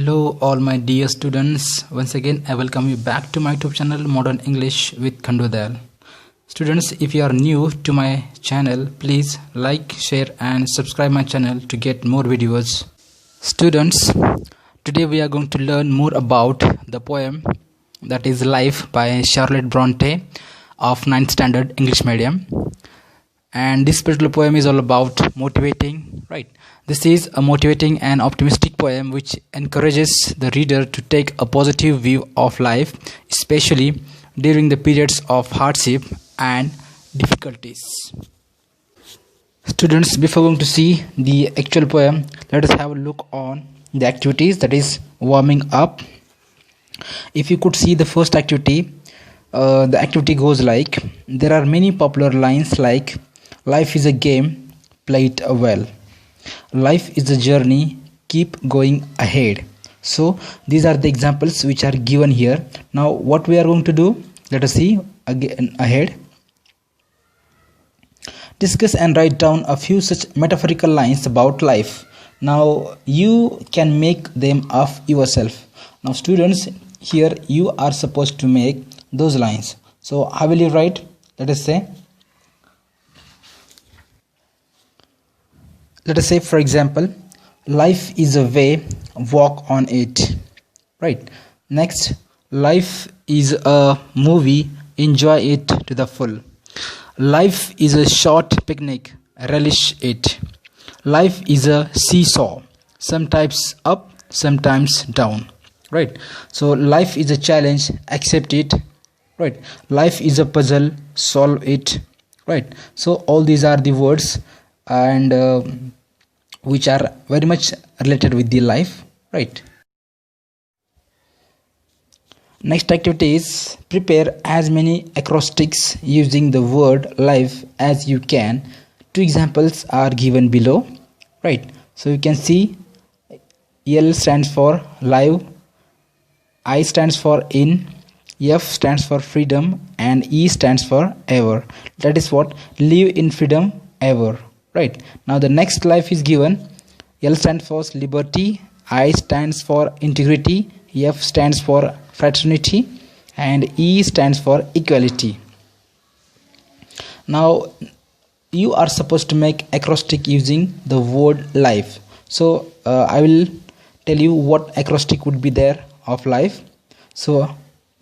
Hello all my dear students, once again I welcome you back to my YouTube channel Modern English with Khandodal. Students, if you are new to my channel, please like, share and subscribe my channel to get more videos. Students, today we are going to learn more about the poem that is Life by Charlotte Bronte of 9th standard English medium. And this particular poem is all about motivating, right? This is a motivating and optimistic poem which encourages the reader to take a positive view of life, especially during the periods of hardship and difficulties. Students, before going to see the actual poem, let us have a look on the activities, that is warming up. If you could see the first activity, the activity goes like, there are many popular lines like, life is a game, play it well. Life is a journey, keep going ahead. So these are the examples which are given here. Now what we are going to do, let us see again ahead. Discuss and write down a few such metaphorical lines about life. Now you can make them up yourself. Now students, here you are supposed to make those lines. So how will you write? Let us say for example, life is a way, walk on it, right? Next, life is a movie, enjoy it to the full. Life is a short picnic, relish it. Life is a seesaw, sometimes up, sometimes down, right? So life is a challenge, accept it, right? Life is a puzzle, solve it, right? So all these are the words and which are very much related with the life, right? Next activity is prepare as many acrostics using the word life as you can. Two examples are given below, right? So you can see L stands for live, I stands for in, F stands for freedom and E stands for ever. That is what live in freedom ever. Right, now the next life is given. L stands for liberty, I stands for integrity, F stands for fraternity and E stands for equality. Now you are supposed to make acrostic using the word life. So I will tell you what acrostic would be there of life. So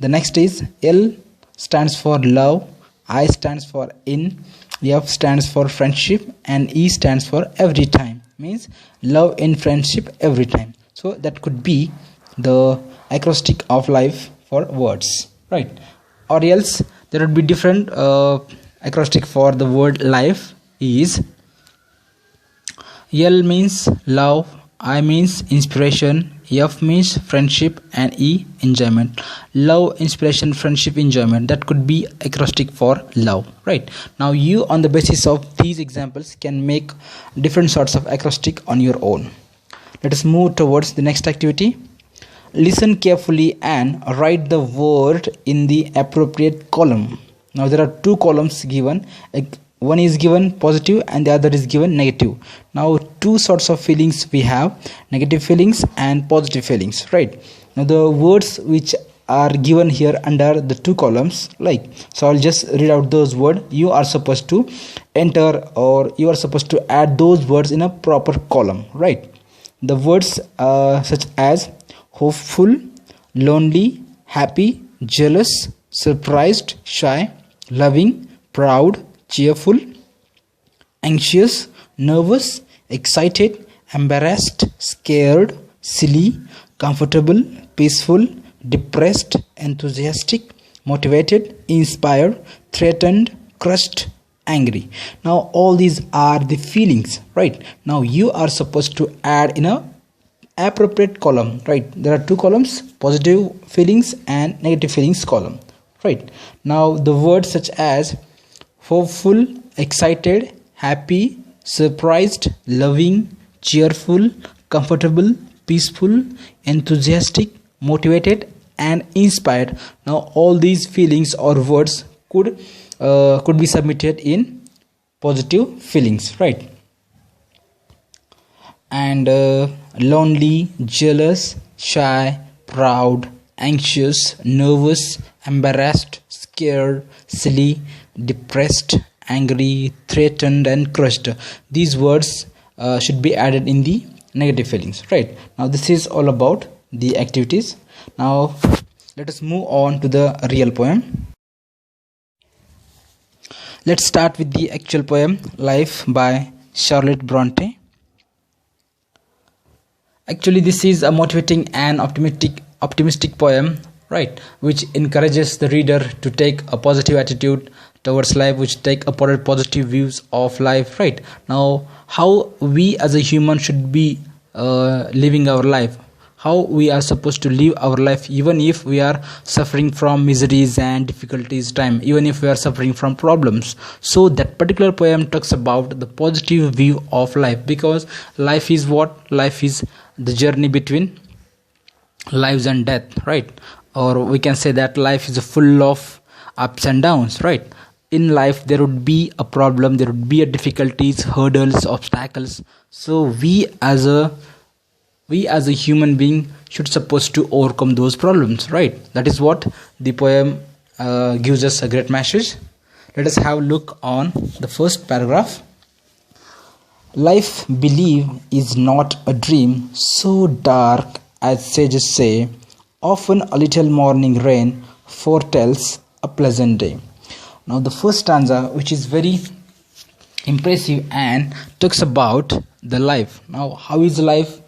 the next is L stands for love, I stands for in, F stands for friendship and E stands for every time, means love in friendship every time. So that could be the acrostic of life for words, right? Or else there would be different acrostic for the word life is L means love, I means inspiration, F means friendship and E enjoyment. Love, inspiration, friendship, enjoyment. That could be acrostic for love, right? Now you on the basis of these examples can make different sorts of acrostic on your own. Let us move towards the next activity. Listen carefully and write the word in the appropriate column. Now there are two columns given. One is given positive and the other is given negative. Now two sorts of feelings we have, negative feelings and positive feelings, right? Now the words which are given here under the two columns, like, so I'll just read out those words. You are supposed to enter or you are supposed to add those words in a proper column, right? The words such as hopeful, lonely, happy, jealous, surprised, shy, loving, proud, cheerful, anxious, nervous, excited, embarrassed, scared, silly, comfortable, peaceful, depressed, enthusiastic, motivated, inspired, threatened, crushed, angry. Now all these are the feelings, right? Now you are supposed to add in a appropriate column, right? There are two columns, positive feelings and negative feelings column, right? Now the words such as hopeful, excited, happy, surprised, loving, cheerful, comfortable, peaceful, enthusiastic, motivated and inspired. Now all these feelings or words could be submitted in positive feelings, right? and lonely, jealous, shy, proud, anxious, nervous, embarrassed, scared, silly, depressed, angry, threatened, and crushed. These words should be added in the negative feelings, right? Now this is all about the activities. Now let us move on to the real poem. Let's start with the actual poem, Life by Charlotte Bronte. Actually, this is a motivating and optimistic poem, right, which encourages the reader to take a positive attitude towards life, which take a positive views of life, right? Now, how we as a human should be living our life, how we are supposed to live our life, even if we are suffering from miseries and difficulties time, even if we are suffering from problems. So that particular poem talks about the positive view of life, because life is what? Life is the journey between lives and death, right? Or we can say that life is full of ups and downs, right? In life there would be a problem, there would be a difficulties, hurdles, obstacles. So we as a human being should supposed to overcome those problems, right? That is what the poem gives us a great message. Let us have a look on the first paragraph. Life, believe, is not a dream so dark as sages say. Often a little morning rain foretells a pleasant day. Now the first stanza, which is very impressive and talks about the life. Now how is life?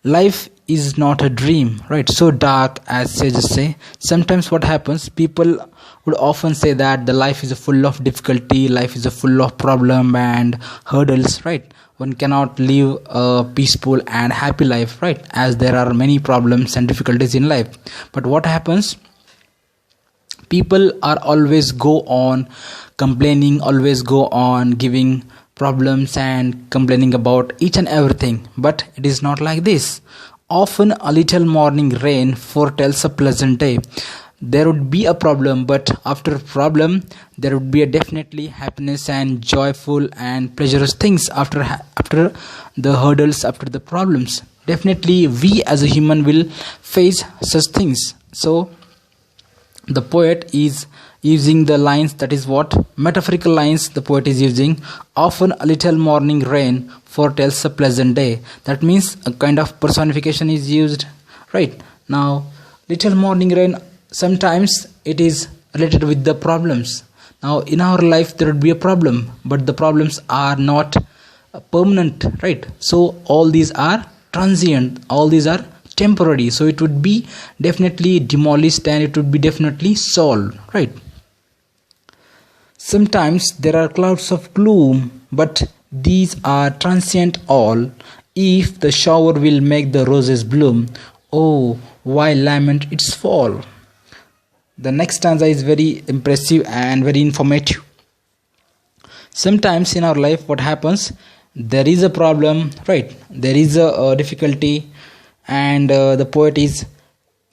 Life is not a dream, right? So dark as sages say. Sometimes what happens, people would often say that the life is full of difficulty, life is full of problem and hurdles, right? One cannot live a peaceful and happy life, right? As there are many problems and difficulties in life. But what happens? People are always go on complaining, always go on giving problems and complaining about each and everything. But it is not like this. Often a little morning rain foretells a pleasant day. There would be a problem, but after a problem there would be a definitely happiness and joyful and pleasurous things after the hurdles, after the problems. Definitely we as a human will face such things. So the poet is using the lines, that is what? Metaphorical lines the poet is using. Often a little morning rain foretells a pleasant day. That means a kind of personification is used, right? Now little morning rain, sometimes it is related with the problems. Now in our life there would be a problem, but the problems are not permanent, right? So all these are transient, all these are temporary. So it would be definitely demolished and it would be definitely solved, right? Sometimes there are clouds of gloom, but these are transient all. If the shower will make the roses bloom, oh, why lament its fall? The next stanza is very impressive and very informative. Sometimes in our life what happens, there is a problem, right? There is a difficulty, and the poet is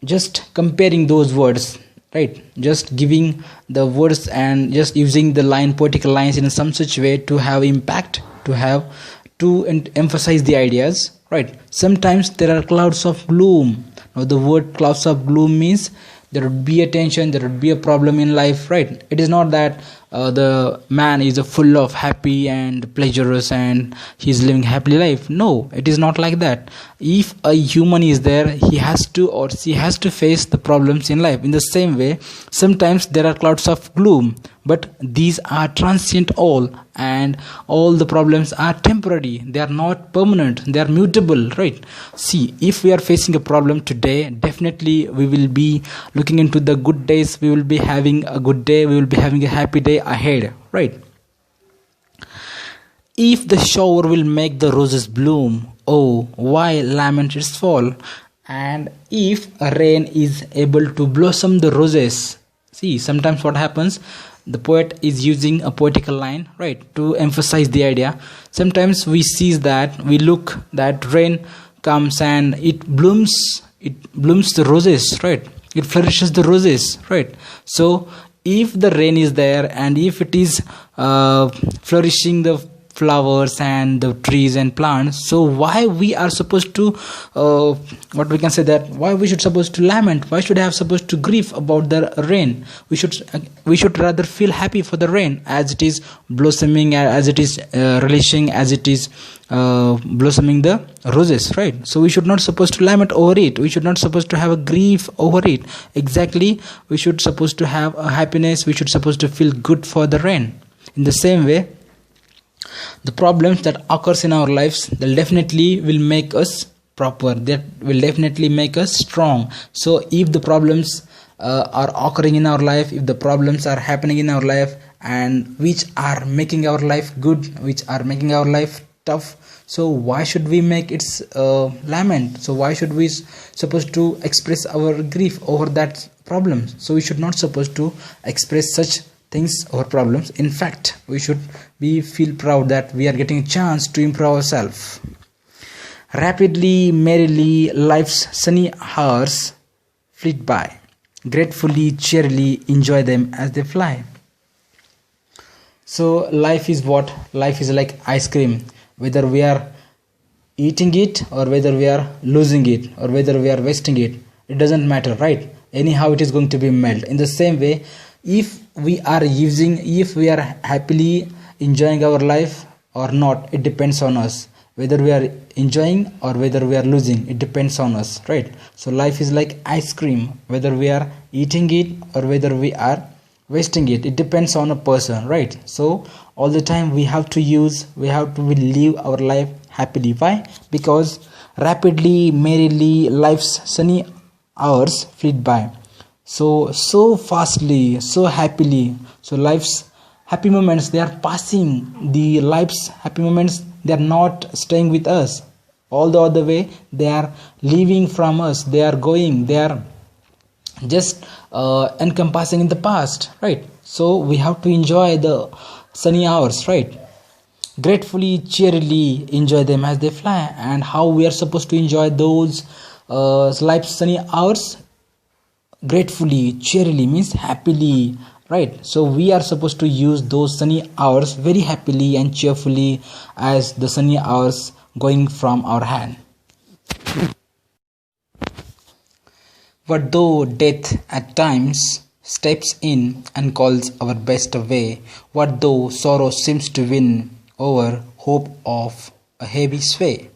just comparing those words, right? Just giving the words and just using the poetical lines in some such way to have impact, to emphasize the ideas, right? Sometimes there are clouds of gloom. Now the word clouds of gloom means there would be a tension, there would be a problem in life, right? It is not that the man is full of happy and pleasurous and he is living happily life. No, it is not like that. If a human is there, he has to or she has to face the problems in life. In the same way, sometimes there are clouds of gloom, but these are transient all, and all the problems are temporary. They are not permanent, they are mutable, right? See, if we are facing a problem today, definitely we will be looking into the good days, we will be having a good day, we will be having a happy day ahead, right? If the shower will make the roses bloom, oh, why lament its fall? And if a rain is able to blossom the roses, see, sometimes what happens, the poet is using a poetical line, right, to emphasize the idea. Sometimes we see that, we look that rain comes and it blooms the roses, right? It flourishes the roses, right? So if the rain is there and if it is flourishing the flowers and the trees and plants. So why we are supposed to what we can say, that why we should supposed to lament, why should have supposed to grieve about the rain? We should rather feel happy for the rain, as it is blossoming, as it is relishing, as it is blossoming the roses, right? So we should not supposed to lament over it, we should not supposed to have a grief over it. Exactly, we should supposed to have a happiness, we should supposed to feel good for the rain. In the same way, the problems that occurs in our lives, they'll definitely will make us proper, that will definitely make us strong. So if the problems are occurring in our life, if the problems are happening in our life, and which are making our life good, which are making our life tough, so why should we make it lament? So why should we supposed to express our grief over that problem? So we should not supposed to express such things or problems. In fact, we should feel proud that we are getting a chance to improve ourselves. Rapidly, merrily, life's sunny hours flit by. Gratefully, cheerily, enjoy them as they fly. So life is what? Life is like ice cream. Whether we are eating it, or whether we are losing it, or whether we are wasting it, it doesn't matter, right? Anyhow, it is going to be melt. In the same way, if we are happily enjoying our life or not, it depends on us. Whether we are enjoying or whether we are losing, it depends on us, right? So life is like ice cream. Whether we are eating it or whether we are wasting it, it depends on a person, right? So all the time we have to live our life happily. Why? Because rapidly, merrily, life's sunny hours flit by. So fastly, so happily. So life's happy moments, they are passing. The life's happy moments, they are not staying with us. All the other way, they are leaving from us. They are going. They are just encompassing in the past, right? So we have to enjoy the sunny hours, right? Gratefully, cheerily, enjoy them as they fly. And how we are supposed to enjoy those life's sunny hours? Gratefully, cheerily means happily, right? So we are supposed to use those sunny hours very happily and cheerfully, as the sunny hours going from our hand. What though death at times steps in and calls our best away? What though sorrow seems to win over hope of a heavy sway?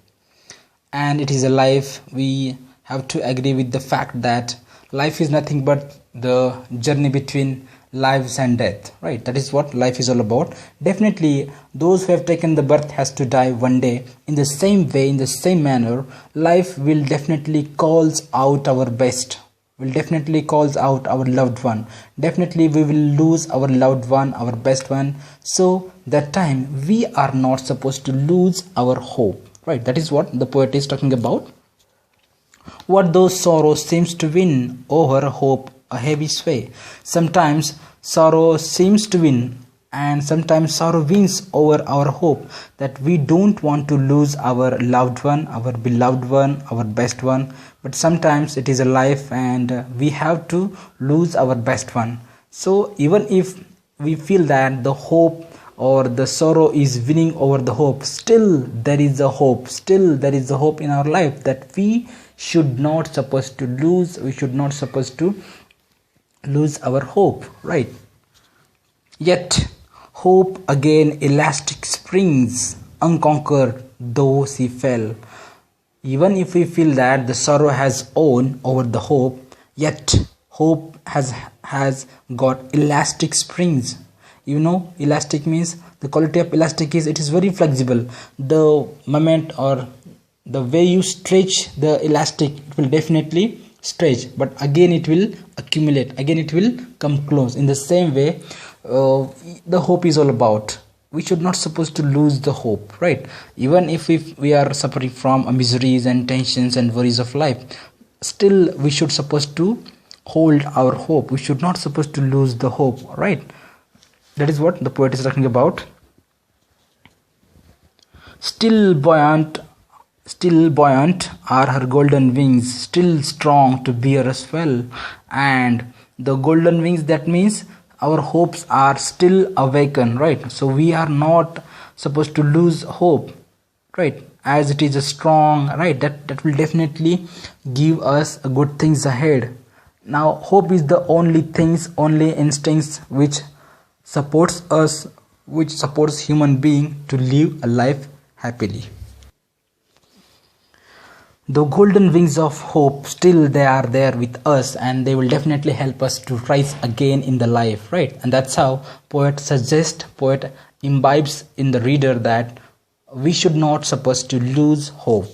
And it is a life, we have to agree with the fact that life is nothing but the journey between lives and death, right? That is what life is all about. Definitely those who have taken the birth has to die one day. In the same way, in the same manner, life will definitely calls out our best, will definitely calls out our loved one. Definitely we will lose our loved one, our best one. So that time we are not supposed to lose our hope, right? That is what the poet is talking about. What though sorrow seems to win over hope a heavy sway? Sometimes sorrow seems to win, and sometimes sorrow wins over our hope, that we don't want to lose our loved one, our beloved one, our best one. But sometimes it is a life and we have to lose our best one. So even if we feel that the hope or the sorrow is winning over the hope, still there is a hope, still there is a hope in our life, that we should not supposed to lose, we should not supposed to lose our hope, right? Yet hope again elastic springs, unconquered though she fell. Even if we feel that the sorrow has won over the hope, yet hope has got elastic springs. You know, elastic means, the quality of elastic is it is very flexible. The moment or the way you stretch the elastic, it will definitely stretch, but again it will accumulate, again it will come close. In the same way, the hope is all about. We should not supposed to lose the hope, right? Even if we are suffering from miseries and tensions and worries of life, still we should supposed to hold our hope. We should not supposed to lose the hope, right? That is what the poet is talking about. Still buoyant are her golden wings, still strong to bear us well. And the golden wings, that means our hopes are still awakened, right? So we are not supposed to lose hope, right? As it is a strong, right, that will definitely give us a good things ahead. Now hope is the only things, only instincts which supports us, which supports human being to live a life happily. The golden wings of hope, still they are there with us, and they will definitely help us to rise again in the life, right? And that's how poet imbibes in the reader that we should not supposed to lose hope.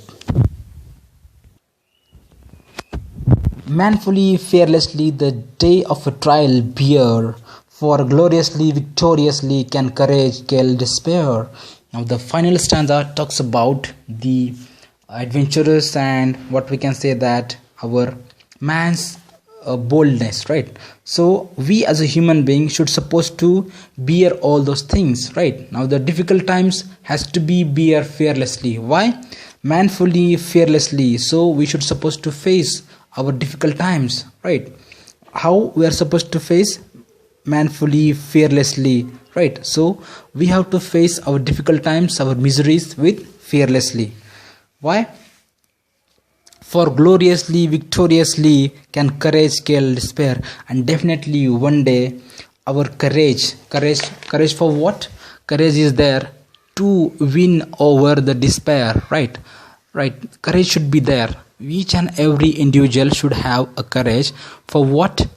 Manfully, fearlessly, the day of a trial bear, for gloriously, victoriously can courage kill despair. Now the final stanza talks about the adventurous and what we can say that our man's boldness, right? So we as a human being should supposed to bear all those things, right? Now the difficult times has to be bear fearlessly. Why? Manfully, fearlessly. So we should supposed to face our difficult times, right? How we are supposed to face? Manfully, fearlessly, right? So we have to face our difficult times, our miseries with fearlessly. Why? For gloriously, victoriously can courage kill despair. And definitely one day our courage for what? Courage is there to win over the despair, right? Courage should be there. Each and every individual should have a courage for what?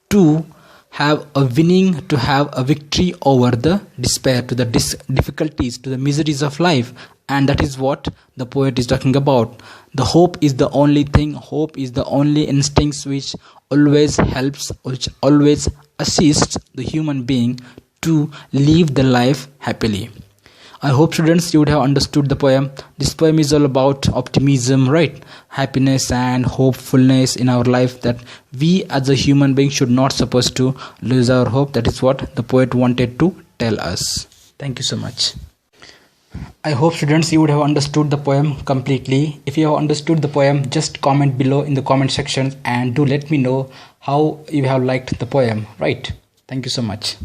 To have a winning, to have a victory over the despair, to the difficulties, to the miseries of life. And that is what the poet is talking about. The hope is the only thing, hope is the only instincts which always helps, which always assists the human being to live the life happily. I hope students you would have understood the poem. This poem is all about optimism, right? Happiness and hopefulness in our life, that we as a human being should not supposed to lose our hope. That is what the poet wanted to tell us. Thank you so much. I hope students you would have understood the poem completely. If you have understood the poem, just comment below in the comment section and do let me know how you have liked the poem, right? Thank you so much.